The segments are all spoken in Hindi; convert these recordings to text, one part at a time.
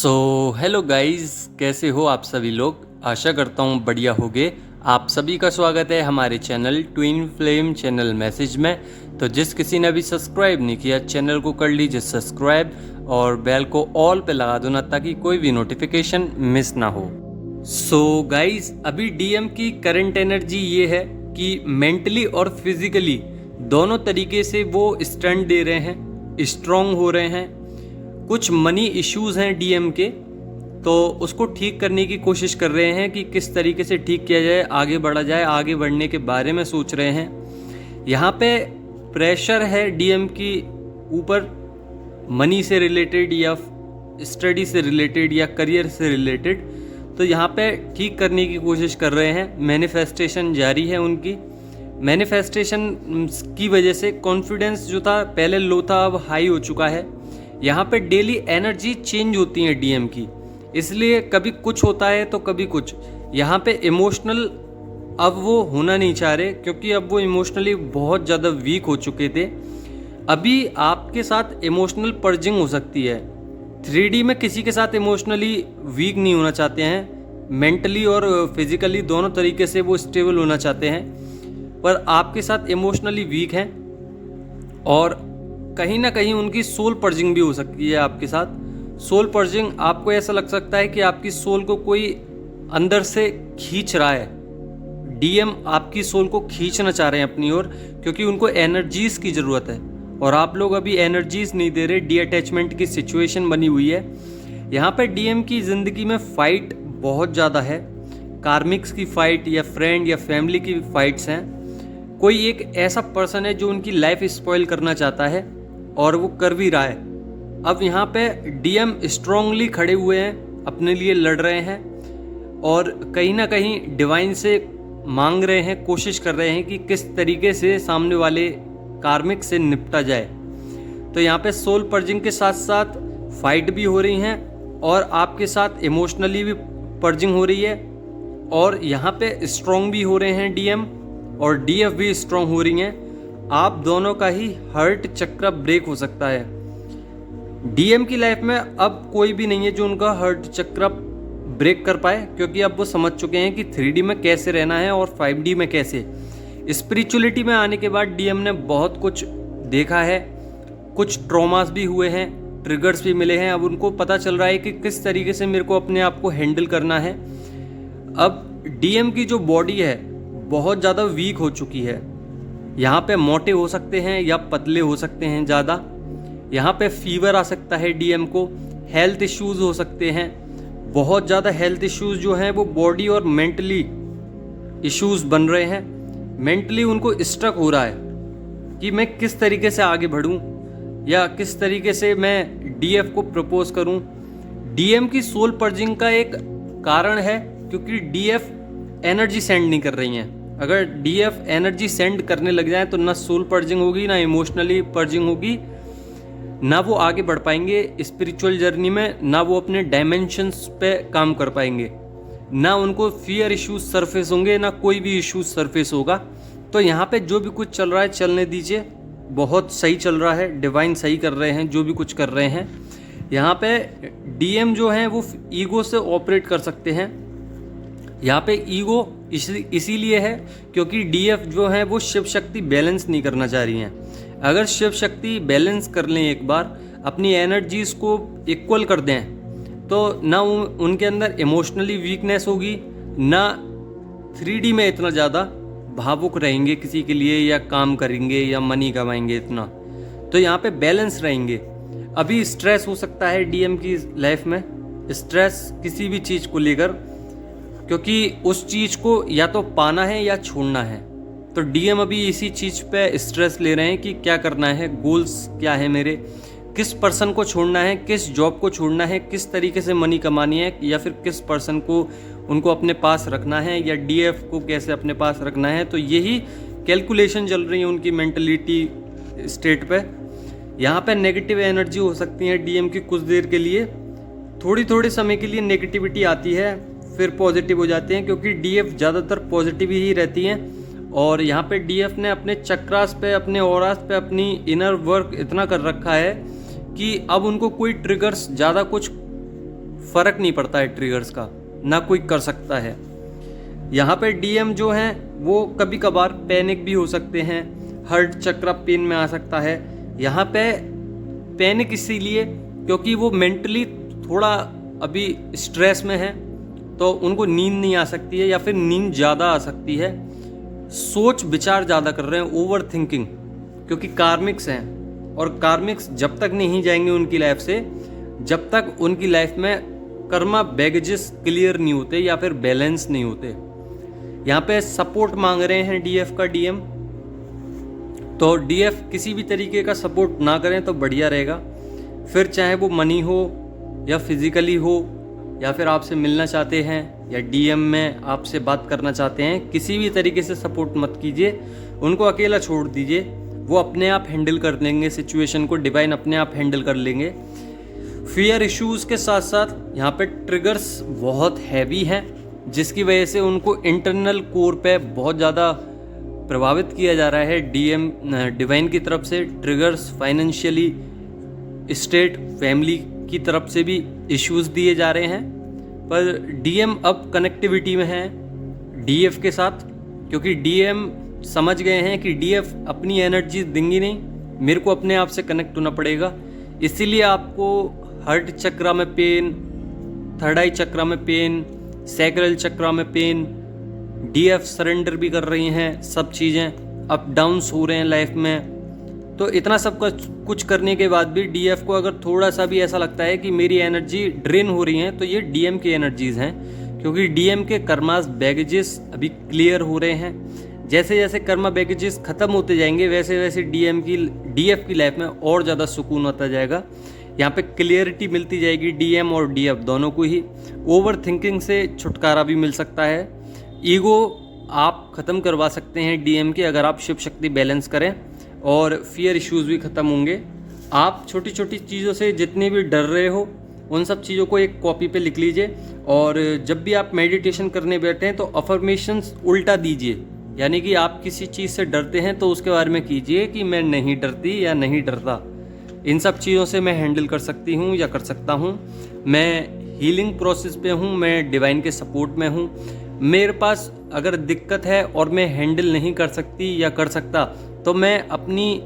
हेलो गाइस, कैसे हो आप सभी लोग। आशा करता हूँ बढ़िया होगे। आप सभी का स्वागत है हमारे channel twin flame channel message में। तो जिस किसी ने अभी सब्सक्राइब नहीं किया चैनल को कर लीजिए सब्सक्राइब और बेल को ऑल पे लगा दो ना, ताकि कोई भी नोटिफिकेशन मिस ना हो। गाइस, अभी डीएम की करंट एनर्जी ये है कि मेंटली और फिजिकली दोनों तरीके से वो स्टैंड दे रहे हैं, स्ट्रांग हो रहे हैं। कुछ मनी इश्यूज हैं डीएम के, तो उसको ठीक करने की कोशिश कर रहे हैं कि किस तरीके से ठीक किया जाए, आगे बढ़ा जाए। आगे बढ़ने के बारे में सोच रहे हैं। यहाँ पे प्रेशर है डीएम की ऊपर, मनी से रिलेटेड या स्टडी से रिलेटेड या करियर से रिलेटेड। तो यहाँ पे ठीक करने की कोशिश कर रहे हैं। मैनिफेस्टेशन जारी है उनकी। मैनिफेस्टेशन की वजह से कॉन्फिडेंस जो था पहले लो था, अब हाई हो चुका है। यहाँ पे डेली एनर्जी चेंज होती है डीएम की, इसलिए कभी कुछ होता है तो कभी कुछ। यहाँ पे इमोशनल अब वो होना नहीं चाह रहे, क्योंकि अब वो इमोशनली बहुत ज़्यादा वीक हो चुके थे। अभी आपके साथ इमोशनल पर्जिंग हो सकती है। 3D में किसी के साथ इमोशनली वीक नहीं होना चाहते हैं, मेंटली और फिजिकली दोनों तरीके से वो स्टेबल होना चाहते हैं, पर आपके साथ इमोशनली वीक हैं। और कहीं ना कहीं उनकी सोल पर्जिंग भी हो सकती है आपके साथ। सोल पर्जिंग, आपको ऐसा लग सकता है कि आपकी सोल को कोई अंदर से खींच रहा है। डीएम आपकी सोल को खींचना चाह रहे हैं अपनी ओर, क्योंकि उनको एनर्जीज की ज़रूरत है और आप लोग अभी एनर्जीज नहीं दे रहे। डी अटैचमेंट की सिचुएशन बनी हुई है। यहाँ पे डीएम की ज़िंदगी में फ़ाइट बहुत ज़्यादा है। कार्मिक्स की फ़ाइट या फ्रेंड या फैमिली की फ़ाइट्स हैं। कोई एक ऐसा पर्सन है जो उनकी लाइफ स्पॉइल करना चाहता है और वो कर भी रहा है। अब यहाँ पे डीएम स्ट्रांगली खड़े हुए हैं, अपने लिए लड़ रहे हैं और कहीं ना कहीं डिवाइन से मांग रहे हैं, कोशिश कर रहे हैं कि किस तरीके से सामने वाले कार्मिक से निपटा जाए। तो यहाँ पे सोल पर्जिंग के साथ साथ फाइट भी हो रही हैं और आपके साथ इमोशनली भी पर्जिंग हो रही है, और यहाँ पे स्ट्रांग भी हो रहे हैं डीएम और डीएफ भी स्ट्रांग हो रही हैं। आप दोनों का ही हर्ट चक्र ब्रेक हो सकता है। डीएम की लाइफ में अब कोई भी नहीं है जो उनका हर्ट चक्र ब्रेक कर पाए, क्योंकि अब वो समझ चुके हैं कि 3D में कैसे रहना है और 5D में कैसे। स्पिरिचुअलिटी में आने के बाद डीएम ने बहुत कुछ देखा है, कुछ ट्रॉमास भी हुए हैं, ट्रिगर्स भी मिले हैं। अब उनको पता चल रहा है कि किस तरीके से मेरे को अपने आप को हैंडल करना है। अब डीएम की जो बॉडी है बहुत ज़्यादा वीक हो चुकी है। यहाँ पे मोटे हो सकते हैं या पतले हो सकते हैं ज़्यादा। यहाँ पे फीवर आ सकता है डीएम को। हेल्थ इश्यूज़ हो सकते हैं, बहुत ज़्यादा हेल्थ इश्यूज़ जो हैं वो बॉडी और मेंटली इश्यूज़ बन रहे हैं। मेंटली उनको स्ट्रक हो रहा है कि मैं किस तरीके से आगे बढ़ूँ या किस तरीके से मैं डीएफ को प्रपोज करूँ। डीएम की सोल पर्जिंग का एक कारण है क्योंकि डीएफ एनर्जी सेंड नहीं कर रही हैं। अगर डीएफ एनर्जी सेंड करने लग जाए तो ना सोल पर्जिंग होगी, ना इमोशनली पर्जिंग होगी, ना वो आगे बढ़ पाएंगे स्पिरिचुअल जर्नी में, ना वो अपने डायमेंशंस पे काम कर पाएंगे, ना उनको फियर इश्यूज सरफेस होंगे, ना कोई भी इश्यूज सरफेस होगा। तो यहाँ पे जो भी कुछ चल रहा है चलने दीजिए, बहुत सही चल रहा है। डिवाइन सही कर रहे हैं जो भी कुछ कर रहे हैं। यहाँ पे डीएम जो हैं वो ईगो से ऑपरेट कर सकते हैं। यहाँ पे ईगो इसीलिए है क्योंकि डीएफ जो है वो शिव शक्ति बैलेंस नहीं करना चाह रही हैं। अगर शिव शक्ति बैलेंस कर लें, एक बार अपनी एनर्जीज को इक्वल कर दें, तो ना उनके अंदर इमोशनली वीकनेस होगी, ना 3D में इतना ज़्यादा भावुक रहेंगे किसी के लिए या काम करेंगे या मनी कमाएंगे इतना। तो यहाँ पे बैलेंस रहेंगे। अभी स्ट्रेस हो सकता है डीएम की लाइफ में, स्ट्रेस किसी भी चीज़ को लेकर, क्योंकि उस चीज़ को या तो पाना है या छोड़ना है। तो डीएम अभी इसी चीज़ पे स्ट्रेस ले रहे हैं कि क्या करना है, गोल्स क्या है मेरे, किस पर्सन को छोड़ना है, किस जॉब को छोड़ना है, किस तरीके से मनी कमानी है, या फिर किस पर्सन को उनको अपने पास रखना है, या डीएफ को कैसे अपने पास रखना है। तो यही कैलकुलेशन चल रही है उनकी मेंटलिटी स्टेट पे। यहाँ पे नेगेटिव एनर्जी हो सकती है डीएम की कुछ देर के लिए, थोड़ी समय के लिए नेगेटिविटी आती है, फिर पॉजिटिव हो जाते हैं, क्योंकि डीएफ ज़्यादातर पॉजिटिव ही रहती हैं। और यहाँ पे डीएफ ने अपने चक्रास पे, अपने ऑरास पे अपनी इनर वर्क इतना कर रखा है कि अब उनको कोई ट्रिगर्स ज़्यादा कुछ फ़र्क नहीं पड़ता है ट्रिगर्स का, ना कोई कर सकता है। यहाँ पे डीएम जो हैं वो कभी कभार पैनिक भी हो सकते हैं, हार्ट चक्र पेन में आ सकता है। यहाँ पे पैनिक इसीलिए क्योंकि वो मेंटली थोड़ा अभी स्ट्रेस में है, तो उनको नींद नहीं आ सकती है या फिर नींद ज़्यादा आ सकती है, सोच विचार ज़्यादा कर रहे हैं, ओवर थिंकिंग, क्योंकि कार्मिक्स हैं और कार्मिक्स जब तक नहीं जाएंगे उनकी लाइफ से, जब तक उनकी लाइफ में कर्मा बैगेजेस क्लियर नहीं होते या फिर बैलेंस नहीं होते। यहाँ पे सपोर्ट मांग रहे हैं डीएफ का डीएम, तो डीएफ किसी भी तरीके का सपोर्ट ना करें तो बढ़िया रहेगा। फिर चाहे वो मनी हो या फिजिकली हो या फिर आपसे मिलना चाहते हैं या डीएम में आपसे बात करना चाहते हैं, किसी भी तरीके से सपोर्ट मत कीजिए, उनको अकेला छोड़ दीजिए, वो अपने आप हैंडल कर लेंगे सिचुएशन को, डिवाइन अपने आप हैंडल कर लेंगे। फियर इश्यूज़ के साथ साथ यहाँ पे ट्रिगर्स बहुत हैवी हैं, जिसकी वजह से उनको इंटरनल कोर पे बहुत ज़्यादा प्रभावित किया जा रहा है डीएम डिवाइन की तरफ से। ट्रिगर्स फाइनेंशियली स्टेट फैमिली की तरफ से भी इश्यूज दिए जा रहे हैं, पर डीएम अब कनेक्टिविटी में है डीएफ के साथ, क्योंकि डीएम समझ गए हैं कि डीएफ अपनी एनर्जी देंगी नहीं, मेरे को अपने आप से कनेक्ट होना पड़ेगा। इसीलिए आपको हार्ट चक्र में पेन, थर्ड आई चक्र में पेन, सैक्रल चक्र में पेन, डीएफ सरेंडर भी कर रही हैं, सब चीज़ें अप डाउन्स हो रहे हैं लाइफ में। तो इतना सब कुछ करने के बाद भी डीएफ को अगर थोड़ा सा भी ऐसा लगता है कि मेरी एनर्जी ड्रेन हो रही है, तो ये डीएम की एनर्जीज़ हैं, क्योंकि डीएम के कर्मास बैगेजेस अभी क्लियर हो रहे हैं। जैसे जैसे कर्मा बैगेजेस ख़त्म होते जाएंगे वैसे वैसे डीएफ की लाइफ में और ज़्यादा सुकून आता जाएगा। यहाँ पे क्लियरिटी मिलती जाएगी डीएम और डीएफ दोनों को ही। ओवर थिंकिंग से छुटकारा भी मिल सकता है। ईगो आप ख़त्म करवा सकते हैं डीएम की अगर आप शिव शक्ति बैलेंस करें, और फियर इश्यूज़ भी ख़त्म होंगे। आप छोटी छोटी चीज़ों से जितने भी डर रहे हो उन सब चीज़ों को एक कॉपी पे लिख लीजिए, और जब भी आप मेडिटेशन करने बैठे हैं तो अफर्मेशंस उल्टा दीजिए, यानी कि आप किसी चीज़ से डरते हैं तो उसके बारे में कीजिए कि मैं नहीं डरती या नहीं डरता, इन सब चीज़ों से मैं हैंडल कर सकती हूँ या कर सकता हूँ, मैं हीलिंग प्रोसेस पे हूँ, मैं डिवाइन के सपोर्ट में हूँ, मेरे पास अगर दिक्कत है और मैं हैंडल नहीं कर सकती या कर सकता तो मैं अपनी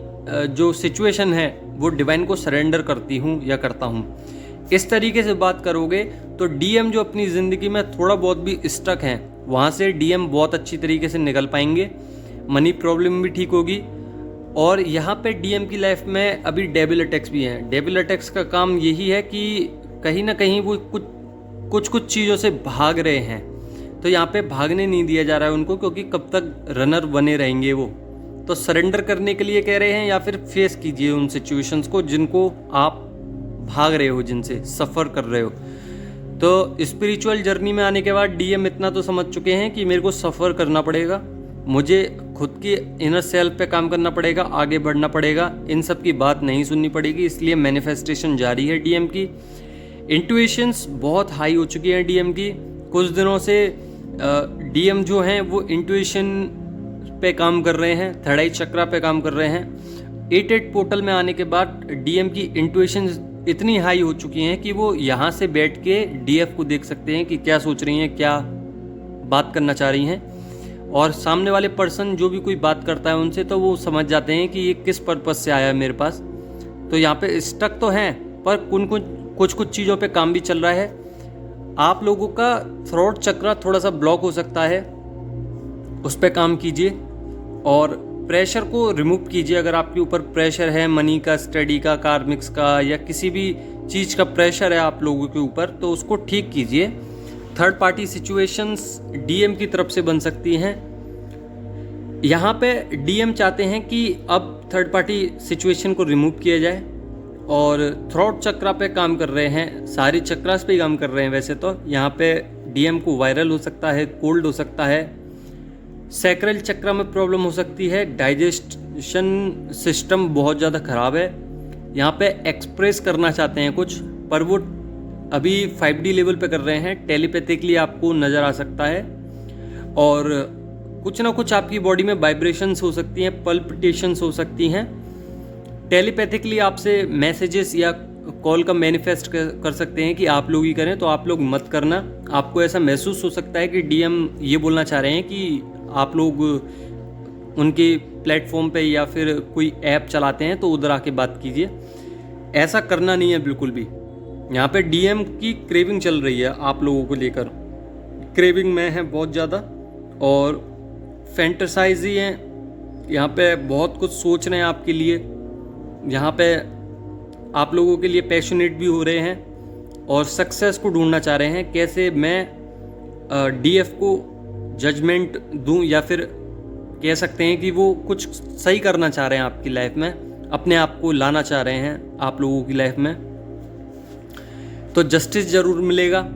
जो सिचुएशन है वो डिवाइन को सरेंडर करती हूँ या करता हूँ। इस तरीके से बात करोगे तो डीएम जो अपनी ज़िंदगी में थोड़ा बहुत भी स्टक हैं वहाँ से डीएम बहुत अच्छी तरीके से निकल पाएंगे, मनी प्रॉब्लम भी ठीक होगी। और यहाँ पे डीएम की लाइफ में अभी डेविल अटैक्स भी हैं। डेविल अटैक्स का काम यही है कि कहीं ना कहीं वो कुछ चीज़ों से भाग रहे हैं, तो यहाँ पे भागने नहीं दिया जा रहा है उनको, क्योंकि कब तक रनर बने रहेंगे वो। तो सरेंडर करने के लिए कह रहे हैं या फिर फेस कीजिए उन सिचुएशंस को जिनको आप भाग रहे हो, जिनसे सफ़र कर रहे हो। तो स्पिरिचुअल जर्नी में आने के बाद डीएम इतना तो समझ चुके हैं कि मेरे को सफ़र करना पड़ेगा, मुझे खुद की इनर सेल्फ पे काम करना पड़ेगा, आगे बढ़ना पड़ेगा, इन सब की बात नहीं सुननी पड़ेगी। इसलिए मैनिफेस्टेशन जारी है डीएम की। इंट्यूशंस बहुत हाई हो चुकी है डीएम की। कुछ दिनों से डीएम जो हैं वो इंट्यूशन पे काम कर रहे हैं, थर्ड आई चक्रा पे काम कर रहे हैं। 8 पोर्टल में आने के बाद डीएम की इंट्यूशन इतनी हाई हो चुकी हैं कि वो यहाँ से बैठ के डीएफ को देख सकते हैं कि क्या सोच रही हैं, क्या बात करना चाह रही हैं, और सामने वाले पर्सन जो भी कोई बात करता है उनसे तो वो समझ जाते हैं कि ये किस पर्पज़ से आया है मेरे पास। तो यहाँ पे स्टक तो हैं, पर कुछ चीज़ों पे काम भी चल रहा है। आप लोगों का थ्रोट चक्र थोड़ा सा ब्लॉक हो सकता है, उस पर काम कीजिए और प्रेशर को रिमूव कीजिए। अगर आपके ऊपर प्रेशर है मनी का, स्टडी का, कार्मिक्स का, या किसी भी चीज़ का प्रेशर है आप लोगों के ऊपर, तो उसको ठीक कीजिए। थर्ड पार्टी सिचुएशंस डीएम की तरफ से बन सकती हैं। यहाँ पे डीएम चाहते हैं कि अब थर्ड पार्टी सिचुएशन को रिमूव किया जाए, और थ्रोट चक्रा पे काम कर रहे हैं, सारी चक्रास पे काम कर रहे हैं। वैसे तो यहाँ पे डीएम को वायरल हो सकता है, कोल्ड हो सकता है, सैक्रल चक्र में प्रॉब्लम हो सकती है, डाइजेशन सिस्टम बहुत ज़्यादा ख़राब है। यहाँ पे एक्सप्रेस करना चाहते हैं कुछ, पर वो अभी 5D लेवल पे कर रहे हैं, टेलीपैथिकली आपको नज़र आ सकता है, और कुछ ना कुछ आपकी बॉडी में वाइब्रेशंस हो सकती हैं, पल्पिटेशंस हो सकती हैं। टेलीपैथिकली आपसे मैसेजेस या कॉल का मैनिफेस्ट कर सकते हैं कि आप लोग ही करें, तो आप लोग मत करना। आपको ऐसा महसूस हो सकता है कि डीएम ये बोलना चाह रहे हैं कि आप लोग उनके प्लेटफॉर्म पे या फिर कोई ऐप चलाते हैं तो उधर आके बात कीजिए। ऐसा करना नहीं है बिल्कुल भी। यहाँ पे डीएम की क्रेविंग चल रही है आप लोगों को लेकर, क्रेविंग में है बहुत ज़्यादा, और फैंटेसाइज ही हैं यहाँ पे, बहुत कुछ सोच रहे हैं आपके लिए। यहाँ पे आप लोगों के लिए पैशनेट भी हो रहे हैं और सक्सेस को ढूंढना चाह रहे हैं, कैसे मैं डीएफ को जजमेंट दूं, या फिर कह सकते हैं कि वो कुछ सही करना चाह रहे हैं आपकी लाइफ में, अपने आप को लाना चाह रहे हैं आप लोगों की लाइफ में। तो जस्टिस ज़रूर मिलेगा।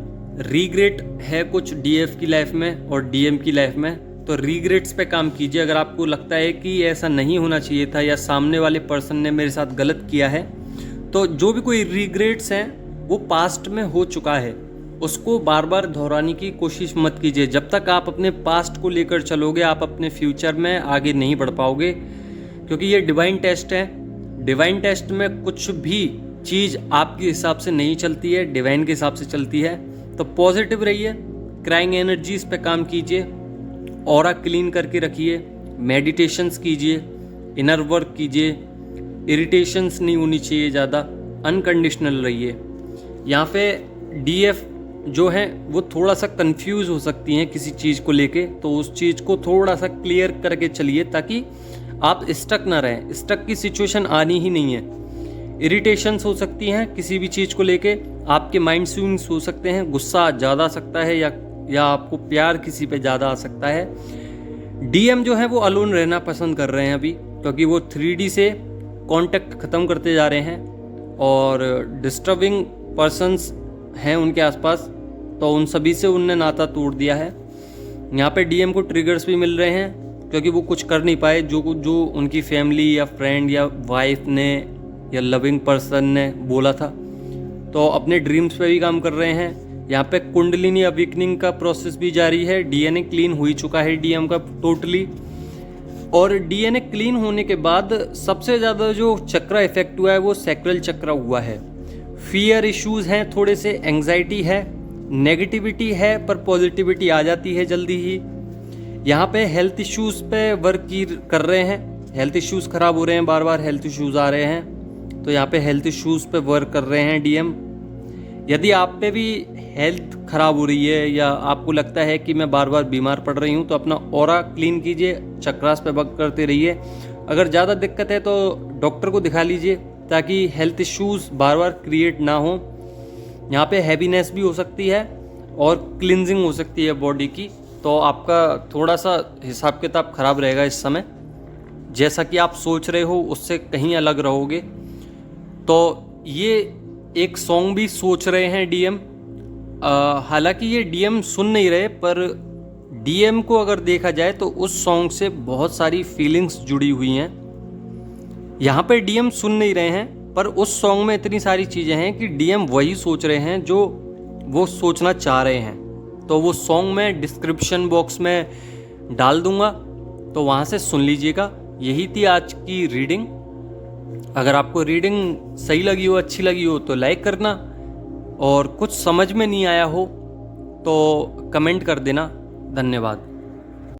रीग्रेट है कुछ डीएफ की लाइफ में और डीएम की लाइफ में, तो रीग्रेट्स पे काम कीजिए। अगर आपको लगता है कि ऐसा नहीं होना चाहिए था या सामने वाले पर्सन ने मेरे साथ गलत किया है, तो जो भी कोई रीग्रेट्स हैं वो पास्ट में हो चुका है, उसको बार बार दोहराने की कोशिश मत कीजिए। जब तक आप अपने पास्ट को लेकर चलोगे, आप अपने फ्यूचर में आगे नहीं बढ़ पाओगे, क्योंकि ये डिवाइन टेस्ट है। डिवाइन टेस्ट में कुछ भी चीज़ आपके हिसाब से नहीं चलती है, डिवाइन के हिसाब से चलती है। तो पॉजिटिव रहिए, क्राइंग एनर्जीज पे काम कीजिए, ऑरा क्लीन करके रखिए, मेडिटेशंस कीजिए, इनर वर्क कीजिए, इरिटेशंस नहीं होनी चाहिए ज़्यादा, अनकंडीशनल रहिए। यहाँ पे डीएफ जो है वो थोड़ा सा कंफ्यूज हो सकती हैं किसी चीज़ को लेके, तो उस चीज़ को थोड़ा सा क्लियर करके चलिए ताकि आप स्टक ना रहें। स्टक की सिचुएशन आनी ही नहीं है। इरिटेशंस हो सकती हैं किसी भी चीज़ को लेके, आपके माइंड स्विंग्स हो सकते हैं, गुस्सा ज़्यादा आ सकता है या आपको प्यार किसी पे ज़्यादा आ सकता है। डीएम जो है वो अलोन रहना पसंद कर रहे हैं अभी, क्योंकि वो 3D से कांटेक्ट ख़त्म करते जा रहे हैं और डिस्टर्बिंग पर्सन्स हैं उनके आसपास, तो उन सभी से उनने नाता तोड़ दिया है। यहाँ पे डीएम को ट्रिगर्स भी मिल रहे हैं क्योंकि वो कुछ कर नहीं पाए जो उनकी फैमिली या फ्रेंड या वाइफ ने या लविंग पर्सन ने बोला था, तो अपने ड्रीम्स पे भी काम कर रहे हैं। यहाँ पे कुंडलिनी अवेकनिंग का प्रोसेस भी जारी है। डीएनए क्लीन हो ही चुका है डीएम का टोटली, और डीएनए क्लीन होने के बाद सबसे ज़्यादा जो चक्रा इफेक्ट हुआ है वो सैक्रल चक्रा हुआ है। फियर इश्यूज हैं, थोड़े से एंग्जाइटी है, नेगेटिविटी है, पर पॉजिटिविटी आ जाती है जल्दी ही। यहाँ पे हेल्थ इश्यूज पे वर्क कर रहे हैं, हेल्थ इश्यूज खराब हो रहे हैं, बार बार हेल्थ इश्यूज आ रहे हैं, तो यहाँ पे हेल्थ इश्यूज पे वर्क कर रहे हैं डीएम। यदि आप पे भी हेल्थ खराब हो रही है या आपको लगता है कि मैं बार बार बीमार पड़ रही हूँ, तो अपना ऑरा क्लीन कीजिए, चक्रास पे वर्क करते रहिए। अगर ज़्यादा दिक्कत है तो डॉक्टर को दिखा लीजिए ताकि हेल्थ इश्यूज बार बार क्रिएट ना हो। यहाँ पे हैवीनेस भी हो सकती है और क्लिनजिंग हो सकती है बॉडी की, तो आपका थोड़ा सा हिसाब किताब खराब रहेगा इस समय। जैसा कि आप सोच रहे हो उससे कहीं अलग रहोगे। तो ये एक सॉन्ग भी सोच रहे हैं डीएम, हालांकि ये डीएम सुन नहीं रहे, पर डीएम को अगर देखा जाए तो उस सॉन्ग से बहुत सारी फीलिंग्स जुड़ी हुई हैं। यहाँ पे डीएम सुन नहीं रहे हैं, पर उस सॉन्ग में इतनी सारी चीज़ें हैं कि डीएम वही सोच रहे हैं जो वो सोचना चाह रहे हैं। तो वो सॉन्ग मैं डिस्क्रिप्शन बॉक्स में डाल दूंगा, तो वहाँ से सुन लीजिएगा। यही थी आज की रीडिंग। अगर आपको रीडिंग सही लगी हो, अच्छी लगी हो, तो लाइक करना, और कुछ समझ में नहीं आया हो तो कमेंट कर देना। धन्यवाद।